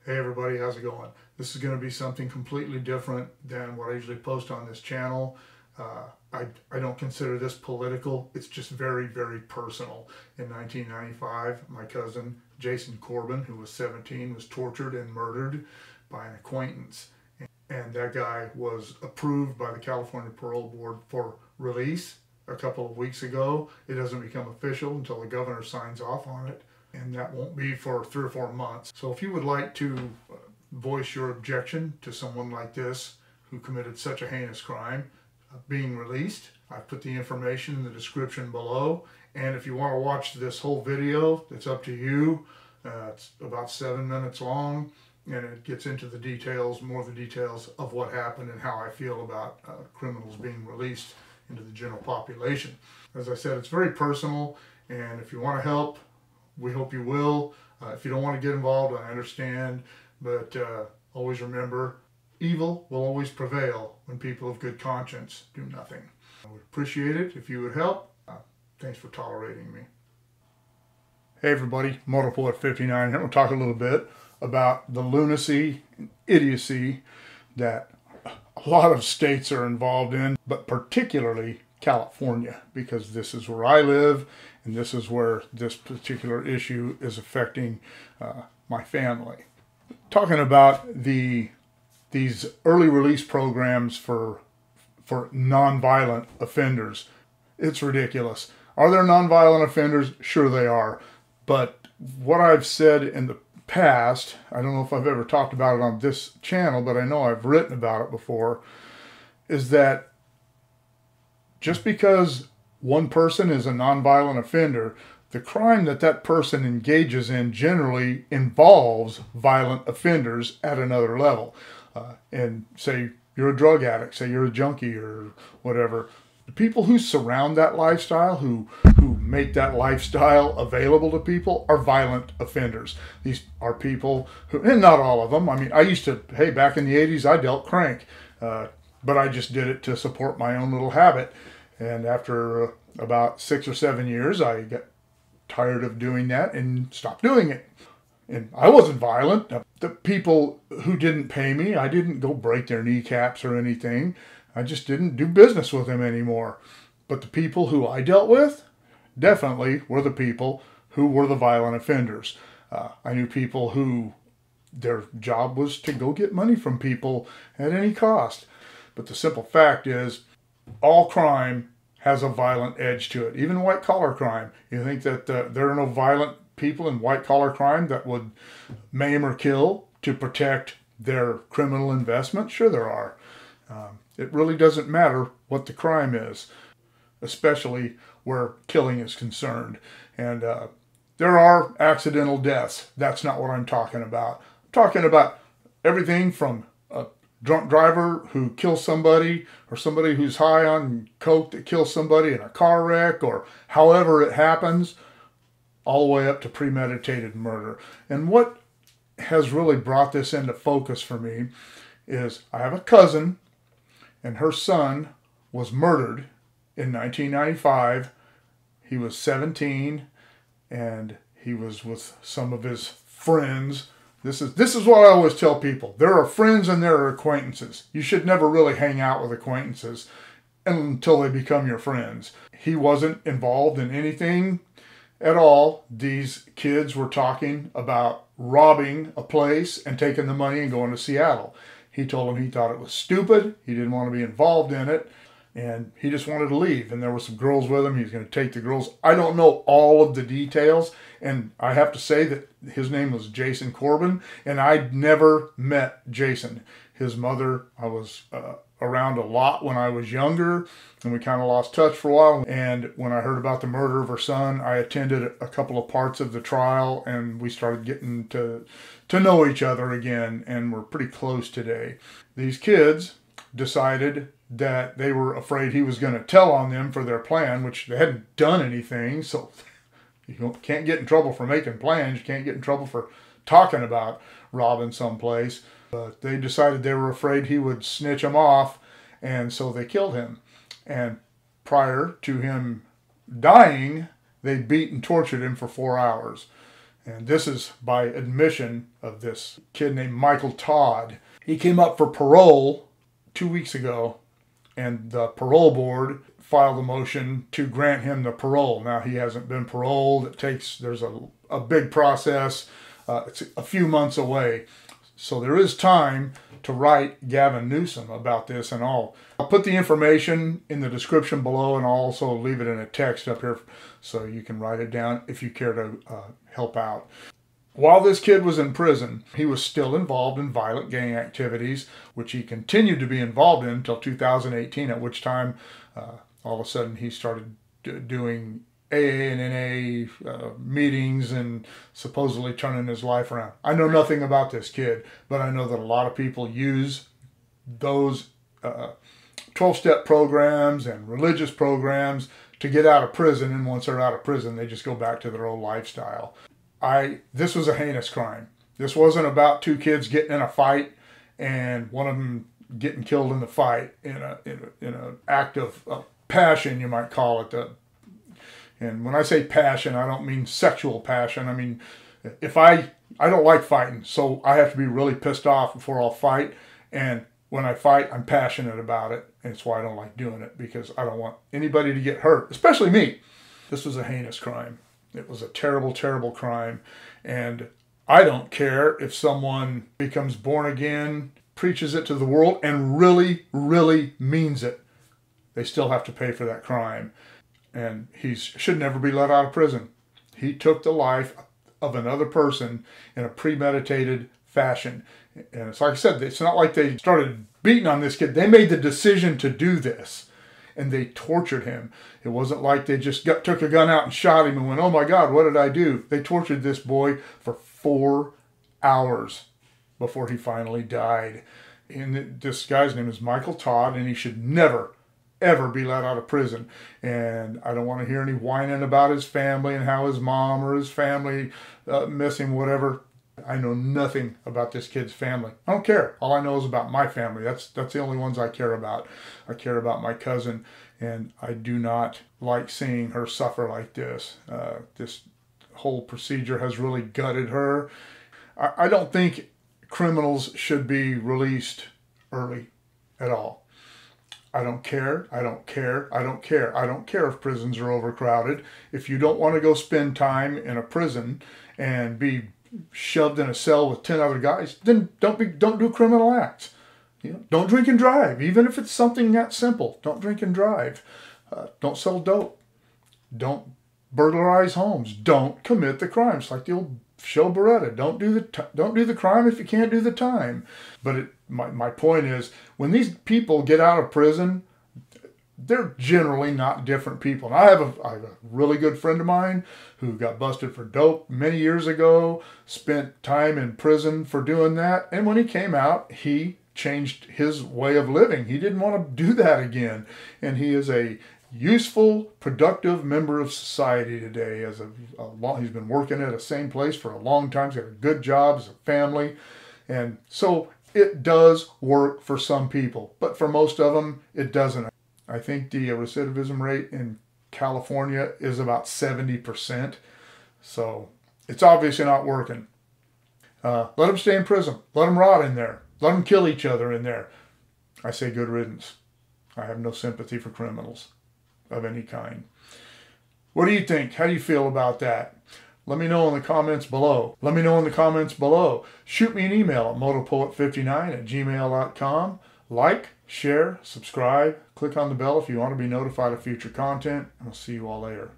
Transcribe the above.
Hey everybody, how's it going? This is going to be something completely different than what I usually post on this channel. I don't consider this political. It's just very, very personal. In 1995, my cousin Jason Corbin, who was 17, was tortured and murdered by an acquaintance. And that guy was approved by the California Parole Board for release a couple of weeks ago. It doesn't become official until the governor signs off on it, and that won't be for 3 or 4 months. So if you would like to voice your objection to someone like this who committed such a heinous crime being released, I've put the information in the description below. And if you want to watch this whole video, it's up to you. It's about 7 minutes long, and it gets into the details, more of the details of what happened and how I feel about criminals being released into the general population. As I said, it's very personal, and if you want to help, we hope you will. If you don't want to get involved, I understand, but always remember, evil will always prevail when people of good conscience do nothing. I would appreciate it if you would help. Thanks for tolerating me. Hey everybody, Motorpoet 59 here. We'll talk a little bit about the lunacy and idiocy that a lot of states are involved in, but particularly California, because this is where I live and this is where this particular issue is affecting my family. Talking about these early release programs for nonviolent offenders, it's ridiculous. Are there nonviolent offenders? Sure they are. But what I've said in the past, I don't know if I've ever talked about it on this channel, but I know I've written about it before, is that just because one person is a nonviolent offender, the crime that that person engages in generally involves violent offenders at another level. And say you're a drug addict, say you're a junkie or whatever. The people who surround that lifestyle, who make that lifestyle available to people, are violent offenders. These are people who, and not all of them. I mean, I used to, hey, back in the 80s, I dealt crank, but I just did it to support my own little habit. And after about 6 or 7 years, I got tired of doing that and stopped doing it. And I wasn't violent. The people who didn't pay me, I didn't go break their kneecaps or anything. I just didn't do business with them anymore. But the people who I dealt with definitely were the people who were the violent offenders. I knew people who their job was to go get money from people at any cost. But the simple fact is, all crime has a violent edge to it, even white-collar crime. You think that there are no violent people in white-collar crime that would maim or kill to protect their criminal investment? Sure there are. It really doesn't matter what the crime is, especially where killing is concerned. And there are accidental deaths. That's not what I'm talking about. I'm talking about everything from a drunk driver who kills somebody, or somebody who's high on coke that kills somebody in a car wreck, or however it happens, all the way up to premeditated murder. And what has really brought this into focus for me is I have a cousin, and her son was murdered in 1995. He was 17, and he was with some of his friends. This is what I always tell people. There are friends and there are acquaintances. You should never really hang out with acquaintances until they become your friends. He wasn't involved in anything at all. These kids were talking about robbing a place and taking the money and going to Seattle. He told them he thought it was stupid. He didn't want to be involved in it. And he just wanted to leave. And there were some girls with him. He was going to take the girls. I don't know all of the details. And I have to say that his name was Jason Corbin. And I'd never met Jason. His mother, I was around a lot when I was younger. And we kind of lost touch for a while. And when I heard about the murder of her son, I attended a couple of parts of the trial. And we started getting to know each other again. And we're pretty close today. These kids decided that they were afraid he was going to tell on them for their plan, which they hadn't done anything. So you can't get in trouble for making plans. You can't get in trouble for talking about robbing someplace. But they decided they were afraid he would snitch them off, and so they killed him. And prior to him dying, they beat and tortured him for 4 hours. And this is by admission of this kid named Michael Todd. He came up for parole 2 weeks ago, and the parole board filed a motion to grant him the parole. Now, he hasn't been paroled. There's a big process. It's a few months away. So there is time to write Gavin Newsom about this and all. I'll put the information in the description below, and I'll also leave it in a text up here so you can write it down if you care to help out. While this kid was in prison, he was still involved in violent gang activities, which he continued to be involved in until 2018, at which time all of a sudden he started doing AA and NA meetings and supposedly turning his life around. I know nothing about this kid, but I know that a lot of people use those 12-step programs and religious programs to get out of prison, and once they're out of prison, they just go back to their old lifestyle. This was a heinous crime. This wasn't about two kids getting in a fight and one of them getting killed in the fight in an act of passion, you might call it. And when I say passion, I don't mean sexual passion. I mean, if I don't like fighting, so I have to be really pissed off before I'll fight. And when I fight, I'm passionate about it. And it's why I don't like doing it, because I don't want anybody to get hurt, especially me. This was a heinous crime. It was a terrible, terrible crime. And I don't care if someone becomes born again, preaches it to the world, and really, really means it. They still have to pay for that crime. And he should never be let out of prison. He took the life of another person in a premeditated fashion. And it's like I said, it's not like they started beating on this kid. They made the decision to do this, and they tortured him. It wasn't like they just took a gun out and shot him and went, oh my God, what did I do? They tortured this boy for 4 hours before he finally died. And this guy's name is Michael Todd, and he should never, ever be let out of prison. And I don't want to hear any whining about his family and how his mom or his family miss him, whatever. I know nothing about this kid's family. I don't care. All I know is about my family. That's the only ones I care about. I care about my cousin, and I do not like seeing her suffer like this. This whole procedure has really gutted her. I don't think criminals should be released early at all. I don't care. I don't care. I don't care. I don't care if prisons are overcrowded. If you don't want to go spend time in a prison and be shoved in a cell with 10 other guys, then don't do criminal acts. You know, don't drink and drive, even if it's something that simple. Don't drink and drive. Don't sell dope. Don't burglarize homes. Don't commit the crimes, like the old show Beretta. Don't do the crime if you can't do the time. But my point is, when these people get out of prison, they're generally not different people. And I have a really good friend of mine who got busted for dope many years ago, spent time in prison for doing that. And when he came out, he changed his way of living. He didn't want to do that again. And he is a useful, productive member of society today. He's been working at the same place for a long time. He's got a good job, has a family. And so it does work for some people, but for most of them, it doesn't. I think the recidivism rate in California is about 70%. So it's obviously not working. Let them stay in prison. Let them rot in there. Let them kill each other in there. I say good riddance. I have no sympathy for criminals of any kind. What do you think? How do you feel about that? Let me know in the comments below. Let me know in the comments below. Shoot me an email at motopoet59@gmail.com. Like, share, subscribe, click on the bell if you want to be notified of future content. I'll see you all later.